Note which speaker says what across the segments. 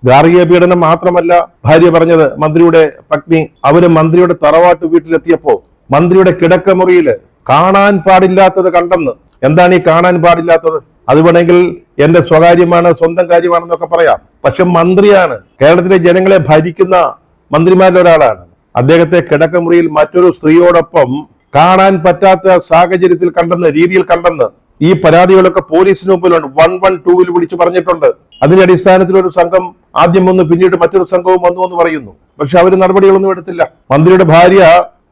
Speaker 1: ഗാർഹിക പീഡനം മാത്രമല്ല ഭാര്യ പറഞ്ഞത്. മന്ത്രിയുടെ പത്നി അവര് മന്ത്രിയുടെ തറവാട്ട് വീട്ടിലെത്തിയപ്പോ മന്ത്രിയുടെ കിടക്കമുറിയില് കാണാൻ പാടില്ലാത്തത് കണ്ടെന്ന്. എന്താണ് ഈ കാണാൻ പാടില്ലാത്തത്? അത് വേണമെങ്കിൽ എന്റെ സ്വകാര്യമാണ്, സ്വന്തം കാര്യമാണെന്നൊക്കെ പറയാം. പക്ഷെ മന്ത്രിയാണ്, കേരളത്തിലെ ജനങ്ങളെ ഭരിക്കുന്ന മന്ത്രിമാരിൽ ഒരാളാണ്. അദ്ദേഹത്തെ കിടക്കമുറിയിൽ മറ്റൊരു സ്ത്രീയോടൊപ്പം കാണാൻ പറ്റാത്ത സാഹചര്യത്തിൽ കണ്ടെന്ന്, രീതിയിൽ കണ്ടെന്ന് ഈ പരാതികളൊക്കെ പോലീസിന് മുമ്പിലുണ്ട്. 112 വിളിച്ചു പറഞ്ഞിട്ടുണ്ട്. അതിന്റെ അടിസ്ഥാനത്തിൽ ഒരു സംഘം ആദ്യം വന്നു, പിന്നീട് മറ്റൊരു സംഘവും വന്നു എന്ന് പറയുന്നു. പക്ഷെ അവർ നടപടികളൊന്നും എടുത്തില്ല. മന്ത്രിയുടെ ഭാര്യ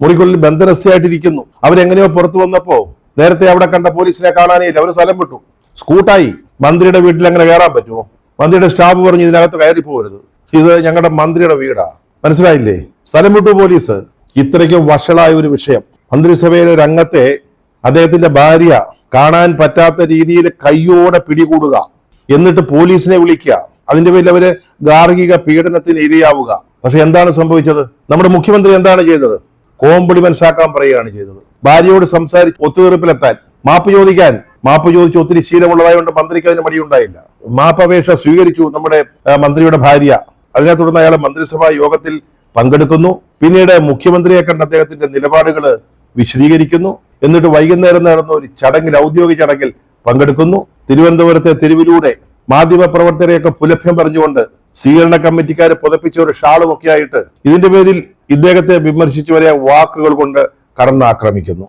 Speaker 1: മുറിക്കുള്ളിൽ ബന്ധനസ്ഥയായിട്ടിരിക്കുന്നു. അവരെങ്ങനെയോ പുറത്തു വന്നപ്പോ നേരത്തെ അവിടെ കണ്ട പോലീസിനെ കാണാനേയില്ല. അവർ സ്ഥലം വിട്ടു, സ്കൂട്ടായി. മന്ത്രിയുടെ വീട്ടിൽ അങ്ങനെ കയറാൻ പറ്റുമോ? മന്ത്രിയുടെ സ്റ്റാഫ് പറഞ്ഞു ഇതിനകത്ത് കയറി പോകരുത്, ഇത് ഞങ്ങളുടെ മന്ത്രിയുടെ വീടാ. മനസ്സിലായില്ലേ? സ്ഥലം വിട്ടു പോലീസ്. ഇത്രയ്ക്ക് വഷളായ ഒരു വിഷയം. മന്ത്രിസഭയിലെ ഒരു അംഗത്തെ അദ്ദേഹത്തിന്റെ ഭാര്യ കാണാൻ പറ്റാത്ത രീതിയിൽ കയ്യോടെ പിടികൂടുക, എന്നിട്ട് പോലീസിനെ വിളിക്കുക. അതിന്റെ പേരിൽ അവര് ഗാർഹിക പീഡനത്തിന് ഇരയാവുക. പക്ഷെ എന്താണ് സംഭവിച്ചത്? നമ്മുടെ മുഖ്യമന്ത്രി എന്താണ് ചെയ്തത്? കോംപ്ലിമെന്റ്സ് ആക്കാൻ പറയുകയാണ് ചെയ്തത്. ഭാര്യയോട് സംസാരിച്ച് ഒത്തുതീർപ്പിലെത്താൻ, മാപ്പ് ചോദിച്ച് ഒത്തിരി ശീലമുള്ളതായതുകൊണ്ട് മന്ത്രിക്ക് അതിന് മടിയുണ്ടായില്ല. മാപ്പപേക്ഷ സ്വീകരിച്ചു നമ്മുടെ മന്ത്രിയുടെ ഭാര്യ. അതിനെ തുടർന്ന് അയാൾ മന്ത്രിസഭാ യോഗത്തിൽ പങ്കെടുക്കുന്നു. പിന്നീട് മുഖ്യമന്ത്രിയെ കണ്ട അദ്ദേഹത്തിന്റെ നിലപാടുകൾ വിശദീകരിക്കുന്നു. എന്നിട്ട് വൈകുന്നേരം നടന്ന ഒരു ചടങ്ങിൽ, ഔദ്യോഗിക ചടങ്ങിൽ പങ്കെടുക്കുന്നു. തിരുവനന്തപുരത്തെ തെരുവിലൂടെ മാധ്യമപ്രവർത്തകരെയൊക്കെ പുലഭ്യം പറഞ്ഞുകൊണ്ട് സ്വീകരണ കമ്മിറ്റിക്കാരെ പുതപ്പിച്ച ഒരു ഷാളും ഒക്കെ ആയിട്ട് ഇതിന്റെ പേരിൽ ഇദ്ദേഹത്തെ വിമർശിച്ചു വരെ വാക്കുകൾ കൊണ്ട് കടന്നാക്രമിക്കുന്നു.